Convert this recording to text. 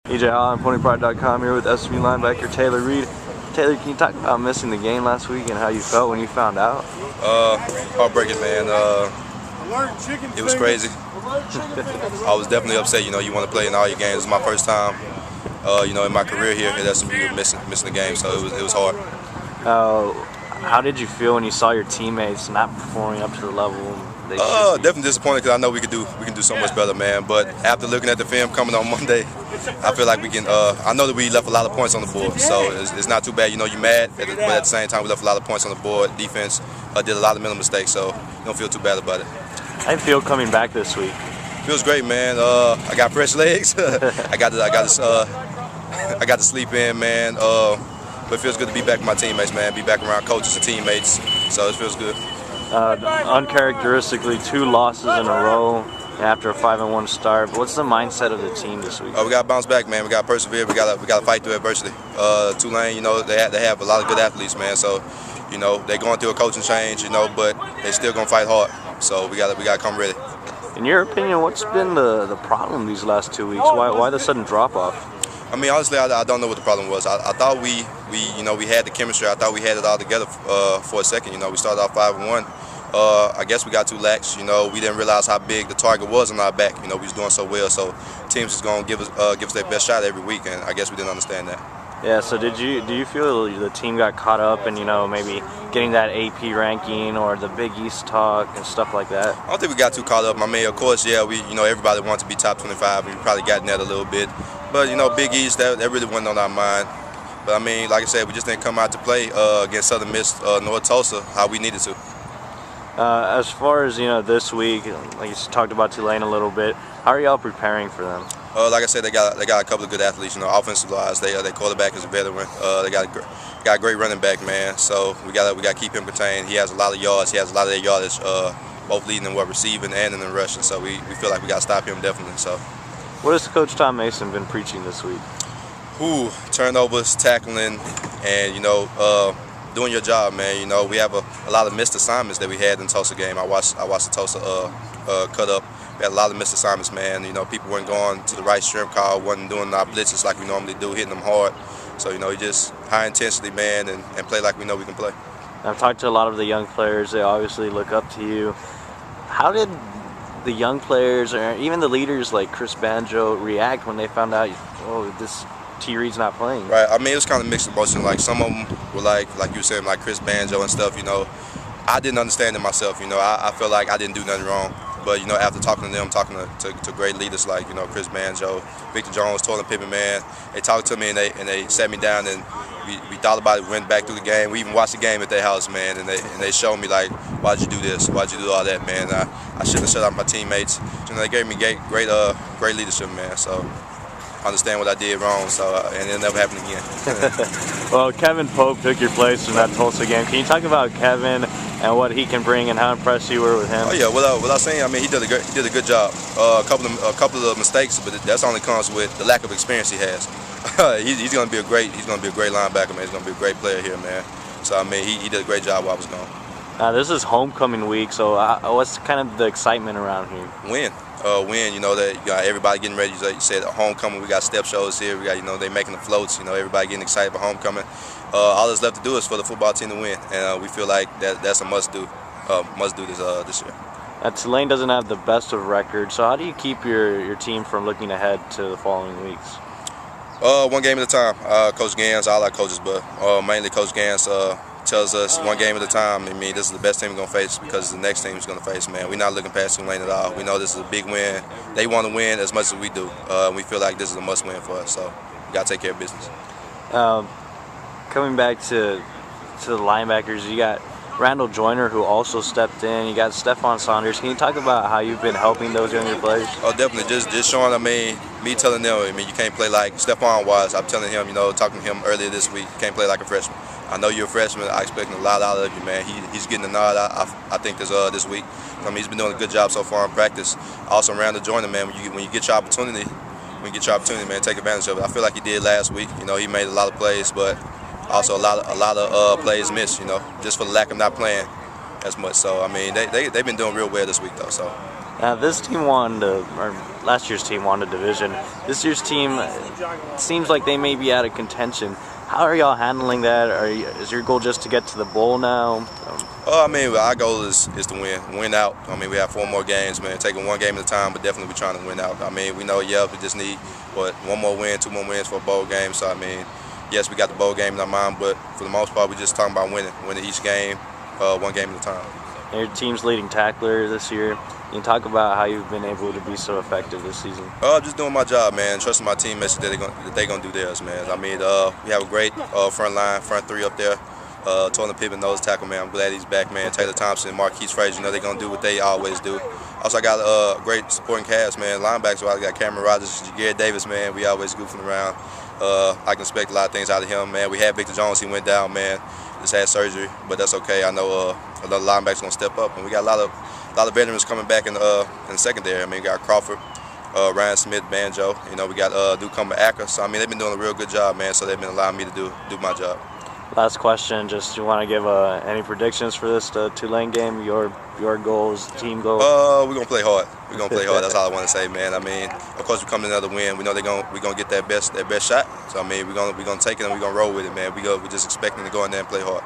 EJ Allen, PonyPride.com here with SB linebacker Taylor Reed. Taylor, can you talk about missing the game last week and how you felt when you found out? Heartbreaking, man. It was crazy. I was definitely upset. You know, you want to play in all your games. It's my first time, in my career here at SMU missing the game, so it was hard. How did you feel when you saw your teammates not performing up to the level they should be? Definitely disappointed because I know we can do so much better, man. But after looking at the film coming on Monday, I feel like we can. I know that we left a lot of points on the board, so it's not too bad. You know, you're mad, but at the same time, we left a lot of points on the board. Defense did a lot of mental mistakes, so you don't feel too bad about it. How do you feel coming back this week? Feels great, man. I got fresh legs. I got to sleep in, man. But it feels good to be back with my teammates, man. Be back around coaches and teammates, so it feels good. Uncharacteristically, 2 losses in a row after a 5-1 start. But what's the mindset of the team this week? We got to bounce back, man. We got to persevere. We got to fight through adversity. Tulane, you know, they have a lot of good athletes, man. So, you know, they're going through a coaching change, you know, but they still gonna fight hard. So we got to come ready. In your opinion, what's been the problem these last 2 weeks? Why the sudden drop off? I mean, honestly, I don't know what the problem was. I thought we had the chemistry. I thought we had it all together for a second. You know, we started off 5-1. I guess we got too lax. You know, we didn't realize how big the target was on our back. You know, we was doing so well. So teams is gonna give us their best shot every week, and I guess we didn't understand that. Yeah. So do you feel the team got caught up in, you know, maybe getting that AP ranking or the Big East talk and stuff like that? I don't think we got too caught up. I mean, of course, yeah, everybody wants to be top 25, and we probably got in that a little bit. But, you know, Big East, that really wasn't on our mind. But, I mean, like I said, we just didn't come out to play against Southern Miss, North Tulsa, how we needed to. As far as, you know, this week, like you talked about Tulane a little bit, how are y'all preparing for them? Like I said, they got a couple of good athletes. You know, offensive wise, their quarterback is a veteran. They got a great running back, man. So we got to keep him contained. He has a lot of yards. He has a lot of their yardage, both leading in receiving and in the rushing. So we feel like we got to stop him definitely. So. What has Coach Tom Mason been preaching this week? Turnovers, tackling, and, you know, doing your job, man. You know, we have a lot of missed assignments that we had in the Tulsa game. I watched the Tulsa cut up. We had a lot of missed assignments, man. You know, people weren't going to the right shrimp call, wasn't doing our blitzes like we normally do, hitting them hard. So, you know, just high intensity, man, and play like we know we can play. I've talked to a lot of the young players. They obviously look up to you. How did the young players, or even the leaders like Chris Banjo, react when they found out, oh, this T. Reed's not playing? Right. I mean, it was kind of mixed emotion. Like, some of them were like you were saying, like Chris Banjo and stuff. You know, I didn't understand it myself. You know, I felt like I didn't do nothing wrong. But, you know, after talking to them, talking to great leaders like, you know, Chris Banjo, Victor Jones, Tolan Pippen, man, they talked to me and they sat me down and we thought about it, went back through the game. We even watched the game at their house, man, and they showed me, like, why'd you do this? Why'd you do all that, man? I shouldn't have shut out my teammates. You know, they gave me great leadership, man. So I understand what I did wrong, so and it'll never happen again. Well, Kevin Pope took your place in that Tulsa game. Can you talk about Kevin and what he can bring and how impressed you were with him? Oh yeah, without saying, I mean, he did a good job. A couple of mistakes, but that's only comes with the lack of experience he has. he's gonna be a great linebacker, man. He's gonna be a great player here, man. So I mean, he did a great job while I was gone. This is homecoming week, so what's kind of the excitement around here? Win. You know that you got everybody getting ready. You said homecoming. We got step shows here. We got, you know, they making the floats. You know, everybody getting excited for homecoming. All that's left to do is for the football team to win, and we feel like that's a must do this year. Tulane doesn't have the best of records, so how do you keep your team from looking ahead to the following weeks? One game at a time. Coach Gans, all our coaches, but mainly Coach Gans tells us one game at a time. I mean, this is the best team we're going to face because the next team is going to face, man. We're not looking past Tulane at all. We know this is a big win. They want to win as much as we do. We feel like this is a must-win for us, so we got to take care of business. Coming back to the linebackers, you got Randall Joyner, who also stepped in. You got Stephon Saunders. Can you talk about how you've been helping those younger players? Oh, definitely. Just showing, I mean, me telling them, I mean, you can't play like Stephon was. I'm telling him, you know, talking to him earlier this week, you can't play like a freshman. I know you're a freshman. I expect a lot out of you, man. He's getting a nod, I think, this week. I mean, he's been doing a good job so far in practice. Also, Randall Joyner, man, when you get your opportunity, man, take advantage of it. I feel like he did last week. You know, he made a lot of plays, but also a lot of plays missed, you know, just for the lack of not playing as much. So, I mean, they've been doing real well this week, though. So. Now this team won or last year's team won the division. This year's team seems like they may be out of contention. How are y'all handling that? Is your goal just to get to the bowl now? I mean, our goal is to win out. I mean, we have 4 more games, man. Taking one game at a time, but definitely we're trying to win out. I mean, we know, yeah, we just need one more win, 2 more wins for a bowl game. So I mean, yes, we got the bowl game in our mind, but for the most part, we're just talking about winning each game, one game at a time. Your team's leading tackler this year. You can talk about how you've been able to be so effective this season. Just doing my job, man. Trusting my teammates that they're gonna do theirs, man. I mean, we have a great front 3 up there. Torlin Pippen, nose tackle, man. I'm glad he's back, man. Taylor Thompson, Marquise Frazier, you know they're gonna do what they always do. Also, I got a great supporting cast, man. Linebackers, I got Cameron Rogers, Garrett Davis, man. We always goofing around. I can expect a lot of things out of him, man. We had Victor Jones, he went down, man. Just had surgery, but that's okay. I know another linebackers gonna step up, and we got a lot of veterans coming back in the secondary. I mean, we got Crawford, Ryan Smith, Banjo. You know, we got Ducombe Acker. So I mean, they've been doing a real good job, man. So they've been allowing me to do my job. Last question, just you want to give any predictions for this Tulane game? Your goals, team goals? We're gonna play hard. We're gonna play hard. That's all I want to say, man. I mean, of course, we come to another win. We know we're gonna get that best shot. So I mean, we're gonna take it and we're gonna roll with it, man. We're just expecting to go in there and play hard.